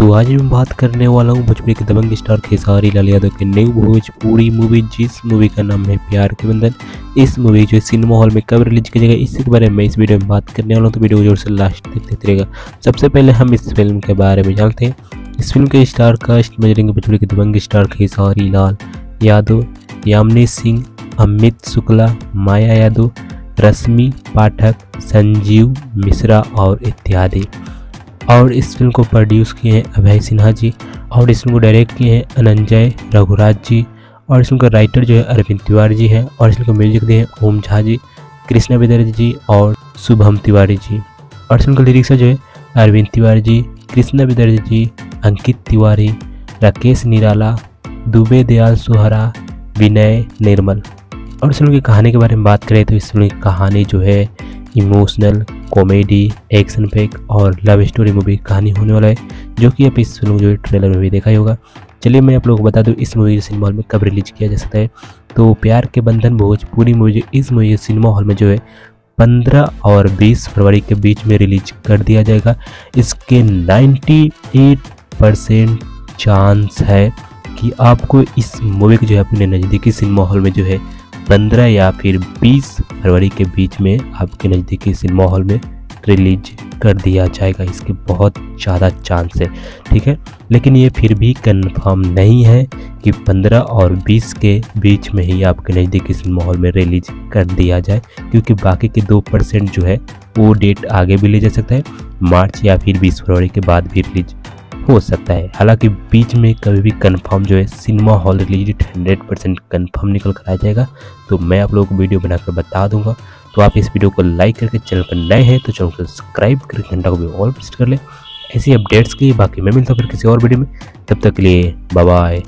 तो आज मैं बात करने वाला हूँ भोजपुरी के दबंग स्टार खेसारी लाल यादव के न्यू भोजपुरी मूवी, जिस मूवी का नाम है प्यार के बंधन। इस मूवी जो सिनेमा हॉल में कब रिलीज की जाएगा, इसी के बारे में इस वीडियो में बात करने वाला हूँ। तो वीडियो को जोर से लास्ट तक देखते रहेगा। सबसे पहले हम इस फिल्म के बारे में जानते हैं। इस फिल्म के स्टार कास्ट में रहेंगे भोजपुरी के दबंग स्टार खेसारी लाल यादव, यामिनी सिंह, अमित शुक्ला, माया यादव, रश्मि पाठक, संजीव मिश्रा और इत्यादि। और इस फिल्म को प्रोड्यूस किए हैं अभय सिन्हा जी, और इस फिल्म को डायरेक्ट किए हैं अनंजय रघुराज जी, और इस फिल्म का राइटर जो है अरविंद तिवारी जी है, और इस फिल्म को म्यूजिक दिए हैं ओम झा जी, कृष्णा विद्यार्थी जी और शुभम तिवारी जी। और इस फिल्म का लिरिक्स जो है अरविंद तिवारी जी, कृष्णा विद्यार्थी जी, अंकित तिवारी, राकेश निराला, दुबे दयाल सुहरा, विनय निर्मल। और इस फिल्म की कहानी के बारे में बात करें तो इस फिल्म की कहानी जो है इमोशनल, कॉमेडी, एक्शन पैक और लव स्टोरी मूवी कहानी होने वाला है, जो कि आप इस फिल्म जो है ट्रेलर में भी देखा ही होगा। चलिए मैं आप लोगों को बता दूं इस मूवी को सिनेमा हॉल में कब रिलीज किया जा सकता है। तो प्यार के बंधन भोजपुरी मूवी इस मूवी सिनेमा हॉल में जो है 15 और 20 फरवरी के बीच में रिलीज कर दिया जाएगा। इसके 98% चांस है कि आपको इस मूवी को जो है अपने नज़दीकी सिनेमा हॉल में जो है 15 या फिर 20 फरवरी के बीच में आपके नज़दीकी सिनेमा हॉल में रिलीज कर दिया जाएगा। इसके बहुत ज़्यादा चांस है, ठीक है। लेकिन ये फिर भी कंफर्म नहीं है कि 15 और 20 के बीच में ही आपके नज़दीकी सिनेमा हॉल में रिलीज कर दिया जाए, क्योंकि बाकी के 2% जो है वो डेट आगे भी ले जा सकता है, मार्च या फिर 20 फरवरी के बाद भी रिलीज हो सकता है। हालांकि बीच में कभी भी कंफर्म जो है सिनेमा हॉल रिलीज 100% कंफर्म निकल कर आ जाएगा, तो मैं आप लोगों को वीडियो बनाकर बता दूंगा। तो आप इस वीडियो को लाइक करके चैनल पर नए हैं तो चैनल को सब्सक्राइब करके घंटा को भी ऑल प्रेस कर ले ऐसी अपडेट्स के लिए। बाकी मैं मिलता हूँ फिर किसी और वीडियो में, तब तक के लिए बाय बाय।